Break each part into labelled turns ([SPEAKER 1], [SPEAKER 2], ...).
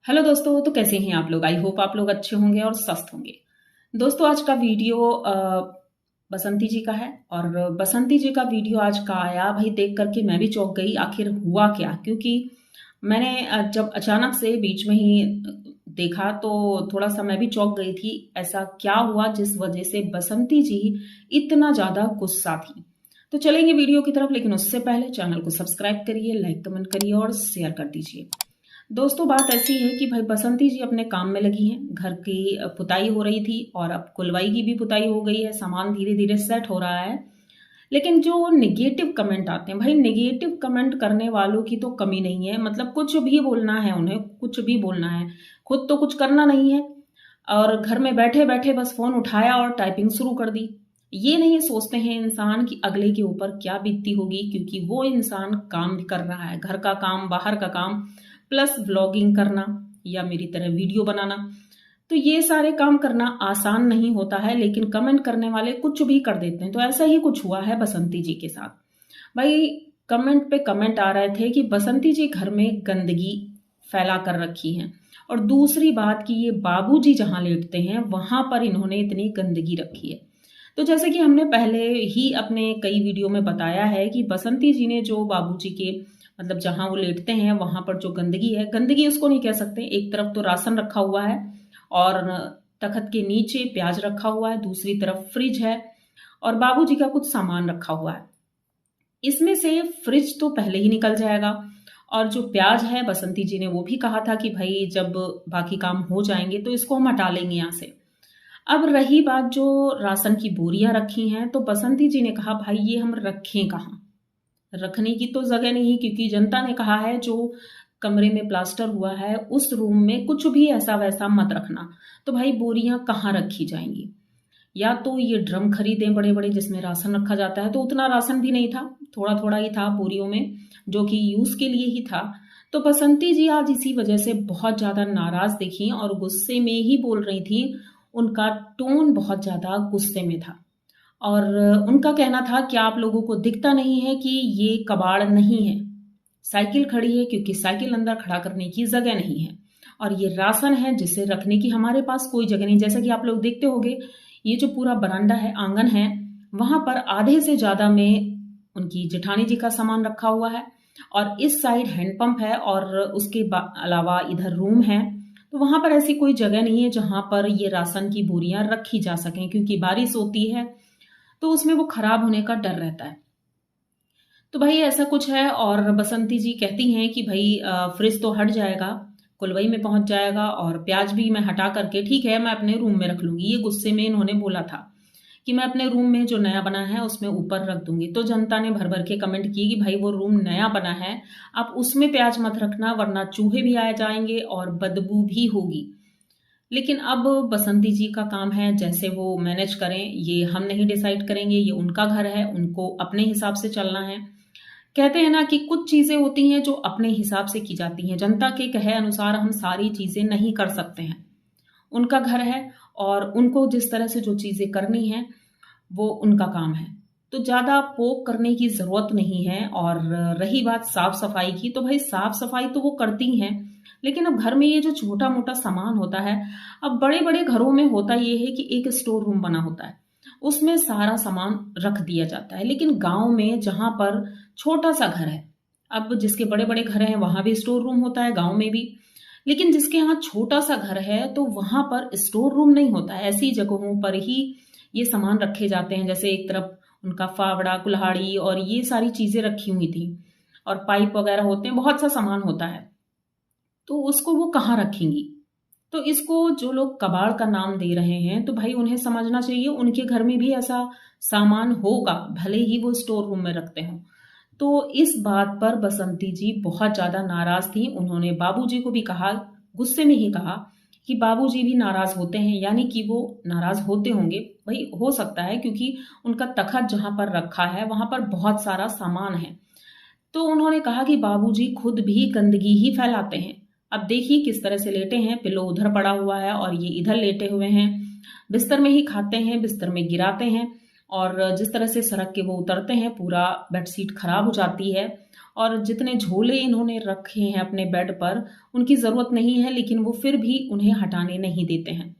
[SPEAKER 1] Hello दोस्तों, तो कैसे हैं आप लोग। आई होप आप लोग अच्छे होंगे और स्वस्थ होंगे। दोस्तों, आज का वीडियो बसंती जी का है। और बसंती जी का वीडियो आज का आया, भाई देख करके मैं भी चौंक गई। आखिर हुआ क्या? क्योंकि मैंने जब अचानक से बीच में ही देखा तो थोड़ा सा मैं भी चौंक गई थी। ऐसा क्या हुआ जिस वजह से बसंती जी इतना ज्यादा गुस्सा थी? तो चलेंगे वीडियो की तरफ, लेकिन उससे पहले चैनल को सब्सक्राइब करिए, लाइक कमेंट करिए और शेयर कर दीजिए। दोस्तों, बात ऐसी है कि भाई बसंती जी अपने काम में लगी हैं। घर की पुताई हो रही थी और अब कुलवाई की भी पुताई हो गई है। सामान धीरे धीरे सेट हो रहा है। लेकिन जो नेगेटिव कमेंट आते हैं, भाई नेगेटिव कमेंट करने वालों की तो कमी नहीं है। मतलब कुछ भी बोलना है उन्हें, कुछ भी बोलना है, खुद तो कुछ करना नहीं है। और घर में बैठे बैठे बस फोन उठाया और टाइपिंग शुरू कर दी। ये नहीं सोचते हैं इंसान कि अगले के ऊपर क्या बीतती होगी, क्योंकि वो इंसान काम भी कर रहा है, घर का काम, बाहर का काम, प्लस व्लॉगिंग करना या मेरी तरह वीडियो बनाना। तो ये सारे काम करना आसान नहीं होता है, लेकिन कमेंट करने वाले कुछ भी कर देते हैं। तो ऐसा ही कुछ हुआ है बसंती जी के साथ। भाई कमेंट पे कमेंट आ रहे थे कि बसंती जी घर में गंदगी फैला कर रखी है। और दूसरी बात कि ये बाबूजी जहां लेटते हैं वहां पर इन्होंने इतनी गंदगी रखी है। तो जैसे कि हमने पहले ही अपने कई वीडियो में बताया है कि बसंती जी ने जो बाबूजी के मतलब जहां वो लेटते हैं वहां पर जो गंदगी है, गंदगी उसको नहीं कह सकते। एक तरफ तो राशन रखा हुआ है और तखत के नीचे प्याज रखा हुआ है, दूसरी तरफ फ्रिज है और बाबूजी का कुछ सामान रखा हुआ है। इसमें से फ्रिज तो पहले ही निकल जाएगा और जो प्याज है, बसंती जी ने वो भी कहा था कि भाई जब बाकी काम हो जाएंगे तो इसको हम हटा लेंगे यहाँ से। अब रही बात जो राशन की बोरियां रखी हैं, तो बसंती जी ने कहा भाई ये हम रखें कहाँ? रखने की तो जगह नहीं, क्योंकि जनता ने कहा है जो कमरे में प्लास्टर हुआ है उस रूम में कुछ भी ऐसा वैसा मत रखना। तो भाई बोरियां कहाँ रखी जाएंगी? या तो ये ड्रम खरीदें बड़े बड़े जिसमें राशन रखा जाता है। तो उतना राशन भी नहीं था, थोड़ा थोड़ा ही था बोरियों में, जो कि यूज के लिए ही था। तो बसंती जी आज इसी वजह से बहुत ज्यादा नाराज दिखी और गुस्से में ही बोल रही थी। उनका टोन बहुत ज्यादा गुस्से में था। और उनका कहना था कि आप लोगों को दिखता नहीं है कि ये कबाड़ नहीं है, साइकिल खड़ी है क्योंकि साइकिल अंदर खड़ा करने की जगह नहीं है। और ये राशन है जिसे रखने की हमारे पास कोई जगह नहीं। जैसा कि आप लोग देखते होंगे, ये जो पूरा बरामदा है, आंगन है, वहां पर आधे से ज्यादा में उनकी जेठानी जी का सामान रखा हुआ है। और इस साइड हैंडपंप है और उसके अलावा इधर रूम है। तो वहां पर ऐसी कोई जगह नहीं है जहां पर ये राशन की बोरियां रखी जा सकें, क्योंकि बारिश होती है तो उसमें वो खराब होने का डर रहता है। तो भाई ऐसा कुछ है। और बसंती जी कहती हैं कि भाई फ्रिज तो हट जाएगा, कुलवई में पहुंच जाएगा और प्याज भी मैं हटा करके ठीक है मैं अपने रूम में रख लूंगी। ये गुस्से में इन्होंने बोला था कि मैं अपने रूम में जो नया बना है उसमें ऊपर रख दूंगी। तो जनता ने भर भर के कमेंट किए कि भाई वो रूम नया बना है, आप उसमें प्याज मत रखना वरना चूहे भी आ जाएंगे और बदबू भी होगी। लेकिन अब बसंती जी का काम है, जैसे वो मैनेज करें, ये हम नहीं डिसाइड करेंगे। ये उनका घर है, उनको अपने हिसाब से चलना है। कहते हैं ना कि कुछ चीजें होती हैं जो अपने हिसाब से की जाती हैं। जनता के कहे अनुसार हम सारी चीजें नहीं कर सकते हैं। उनका घर है और उनको जिस तरह से जो चीजें करनी है वो उनका काम है। तो ज्यादा पोक करने की जरूरत नहीं है। और रही बात साफ सफाई की, तो भाई साफ सफाई तो वो करती हैं, लेकिन अब घर में ये जो छोटा मोटा सामान होता है, अब बड़े बड़े घरों में होता ये है कि एक स्टोर रूम बना होता है, उसमें सारा सामान रख दिया जाता है। लेकिन गांव में जहां पर छोटा सा घर है, अब जिसके बड़े बड़े घर हैं वहां भी स्टोर रूम होता है, गांव में भी। लेकिन जिसके यहाँ छोटा सा घर है तो वहां पर स्टोर रूम नहीं होता है। ऐसी जगहों पर ही ये सामान रखे जाते हैं। जैसे एक तरफ उनका फावड़ा, कुल्हाड़ी और ये सारी चीजें रखी हुई थी और पाइप वगैरह होते हैं, बहुत सा सामान होता है। तो उसको वो कहाँ रखेंगी? तो इसको जो लोग कबाड़ का नाम दे रहे हैं, तो भाई उन्हें समझना चाहिए उनके घर में भी ऐसा सामान होगा, भले ही वो स्टोर रूम में रखते हो। तो इस बात पर बसंती जी बहुत ज्यादा नाराज थी। उन्होंने बाबूजी को भी कहा, गुस्से में ही कहा कि बाबूजी भी नाराज होते हैं, यानी कि वो नाराज होते होंगे। भाई हो सकता है, क्योंकि उनका तखत जहां पर रखा है वहां पर बहुत सारा सामान है। तो उन्होंने कहा कि बाबूजी खुद भी गंदगी ही फैलाते हैं। अब देखिए किस तरह से लेटे हैं, पिलो उधर पड़ा हुआ है और ये इधर लेटे हुए हैं। बिस्तर में ही खाते हैं, बिस्तर में गिराते हैं। और जिस तरह से सड़क के वो उतरते हैं पूरा बेडशीट खराब हो जाती है। और जितने झोले इन्होंने रखे हैं अपने बेड पर, उनकी ज़रूरत नहीं है, लेकिन वो फिर भी उन्हें हटाने नहीं देते हैं।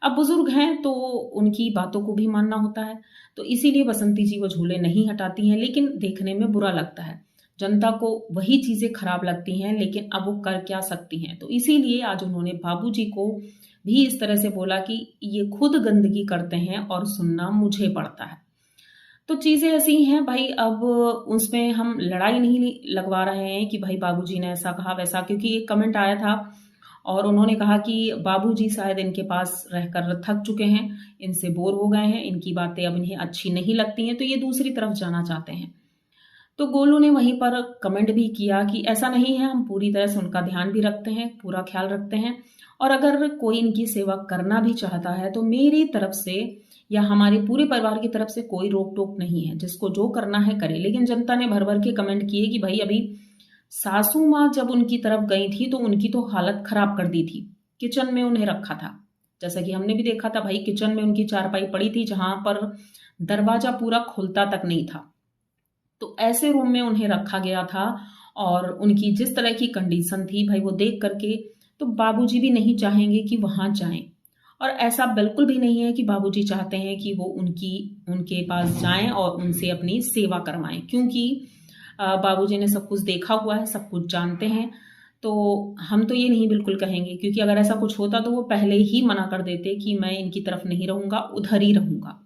[SPEAKER 1] अब बुजुर्ग हैं तो उनकी बातों को भी मानना होता है, तो इसीलिए बसंती जी वो झूले नहीं हटाती हैं, लेकिन देखने में बुरा लगता है। जनता को वही चीज़ें खराब लगती हैं, लेकिन अब वो कर क्या सकती हैं। तो इसीलिए आज उन्होंने बाबूजी को भी इस तरह से बोला कि ये खुद गंदगी करते हैं और सुनना मुझे पड़ता है। तो चीज़ें ऐसी ही हैं भाई। अब उसमें हम लड़ाई नहीं लगवा रहे हैं कि भाई बाबूजी ने ऐसा कहा वैसा, क्योंकि एक कमेंट आया था और उन्होंने कहा कि बाबूजी शायद इनके पास रहकर थक चुके हैं, इनसे बोर हो गए हैं, इनकी बातें अब इन्हें अच्छी नहीं लगती हैं, तो ये दूसरी तरफ जाना चाहते हैं। तो गोलू ने वहीं पर कमेंट भी किया कि ऐसा नहीं है, हम पूरी तरह से उनका ध्यान भी रखते हैं, पूरा ख्याल रखते हैं, और अगर कोई इनकी सेवा करना भी चाहता है तो मेरी तरफ से या हमारे पूरे परिवार की तरफ से कोई रोक टोक नहीं है, जिसको जो करना है करे। लेकिन जनता ने भर भर के कमेंट किए कि भाई अभी सासू माँ जब उनकी तरफ गई थी तो उनकी तो हालत खराब कर दी थी, किचन में उन्हें रखा था। जैसा कि हमने भी देखा था भाई, किचन में उनकी चारपाई पड़ी थी जहां पर दरवाजा पूरा खुलता तक नहीं था। तो ऐसे रूम में उन्हें रखा गया था और उनकी जिस तरह की कंडीशन थी भाई वो देख करके तो बाबूजी भी नहीं चाहेंगे कि वहां जाएं। और ऐसा बिल्कुल भी नहीं है कि बाबूजी चाहते हैं कि वो उनके पास जाएं और उनसे अपनी सेवा करवाएं, क्योंकि बाबूजी ने सब कुछ देखा हुआ है, सब कुछ जानते हैं। तो हम तो ये नहीं बिल्कुल कहेंगे, क्योंकि अगर ऐसा कुछ होता तो वो पहले ही मना कर देते कि मैं इनकी तरफ नहीं रहूंगा, उधर ही रहूंगा।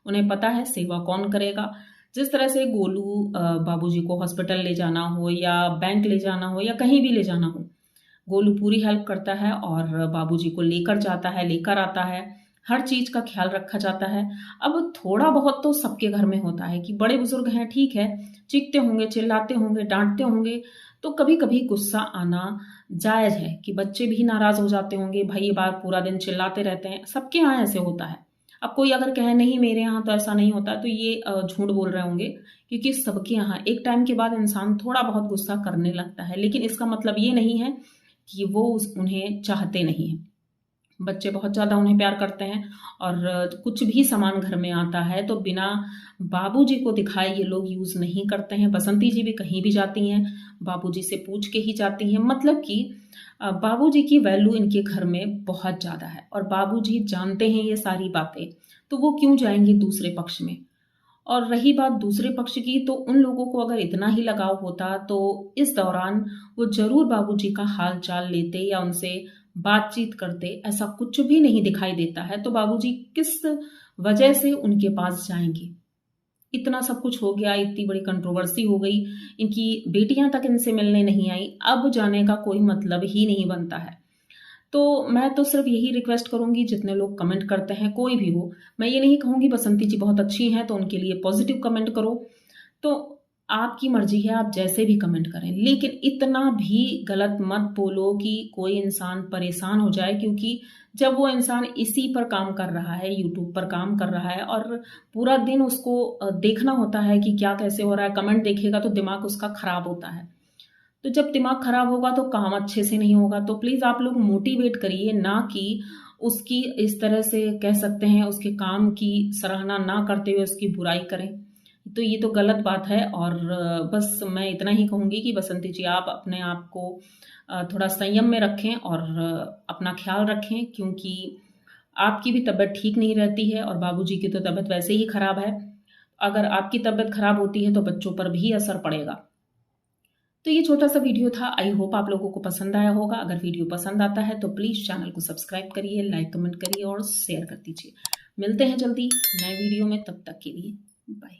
[SPEAKER 1] उन्हें पता है सेवा कौन करेगा। जिस तरह से गोलू बाबूजी को हॉस्पिटल ले जाना हो या बैंक ले जाना हो या कहीं भी ले जाना हो, गोलू पूरी हेल्प करता है और बाबूजी को लेकर जाता है, लेकर आता है, हर चीज का ख्याल रखा जाता है। अब थोड़ा बहुत तो सबके घर में होता है कि बड़े बुजुर्ग हैं, ठीक है, चीखते होंगे, चिल्लाते होंगे, डांटते होंगे, तो कभी कभी गुस्सा आना जायज है कि बच्चे भी नाराज हो जाते होंगे, भाई ये बार पूरा दिन चिल्लाते रहते हैं, सबके यहाँ ऐसे होता है। अब कोई अगर कहे नहीं मेरे यहाँ तो ऐसा नहीं होता, तो ये झूठ बोल रहे होंगे, क्योंकि सबके यहाँ एक टाइम के बाद इंसान थोड़ा बहुत गुस्सा करने लगता है, लेकिन इसका मतलब ये नहीं है कि वो उन्हें चाहते नहीं हैं। बच्चे बहुत ज़्यादा उन्हें प्यार करते हैं और कुछ भी सामान घर में आता है तो बिना बाबूजी को दिखाए ये लोग यूज़ नहीं करते हैं। बसंती जी भी कहीं भी जाती हैं बाबूजी से पूछ के ही जाती हैं, मतलब कि बाबूजी की वैल्यू इनके घर में बहुत ज़्यादा है और बाबूजी जानते हैं ये सारी बातें, तो वो क्यों जाएंगे दूसरे पक्ष में। और रही बात दूसरे पक्ष की, तो उन लोगों को अगर इतना ही लगाव होता तो इस दौरान वो जरूर बाबूजी का हाल चाल लेते या उनसे बातचीत करते। ऐसा कुछ भी नहीं दिखाई देता है, तो बाबूजी किस वजह से उनके पास जाएंगे। इतना सब कुछ हो गया, इतनी बड़ी कंट्रोवर्सी हो गई, इनकी बेटियां तक इनसे मिलने नहीं आई, अब जाने का कोई मतलब ही नहीं बनता है। तो मैं तो सिर्फ यही रिक्वेस्ट करूंगी, जितने लोग कमेंट करते हैं कोई भी हो, मैं ये नहीं कहूंगी बसंती जी बहुत अच्छी हैं तो उनके लिए पॉजिटिव कमेंट करो, तो आपकी मर्जी है, आप जैसे भी कमेंट करें, लेकिन इतना भी गलत मत बोलो कि कोई इंसान परेशान हो जाए। क्योंकि जब वो इंसान इसी पर काम कर रहा है, यूट्यूब पर काम कर रहा है और पूरा दिन उसको देखना होता है कि क्या कैसे हो रहा है, कमेंट देखेगा तो दिमाग उसका खराब होता है। तो जब दिमाग खराब होगा तो काम अच्छे से नहीं होगा। तो प्लीज आप लोग मोटिवेट करिए, ना कि उसकी इस तरह से कह सकते हैं उसके काम की सराहना ना करते हुए उसकी बुराई करें। तो ये तो गलत बात है। और बस मैं इतना ही कहूंगी कि बसंती जी आप अपने आप को थोड़ा संयम में रखें और अपना ख्याल रखें, क्योंकि आपकी भी तबीयत ठीक नहीं रहती है और बाबूजी की तो तबीयत वैसे ही खराब है। अगर आपकी तबीयत खराब होती है तो बच्चों पर भी असर पड़ेगा। तो ये छोटा सा वीडियो था, आई होप आप लोगों को पसंद आया होगा। अगर वीडियो पसंद आता है तो प्लीज़ चैनल को सब्सक्राइब करिए, लाइक कमेंट करिए और शेयर कर दीजिए। मिलते हैं जल्दी नए वीडियो में, तब तक के लिए बाय।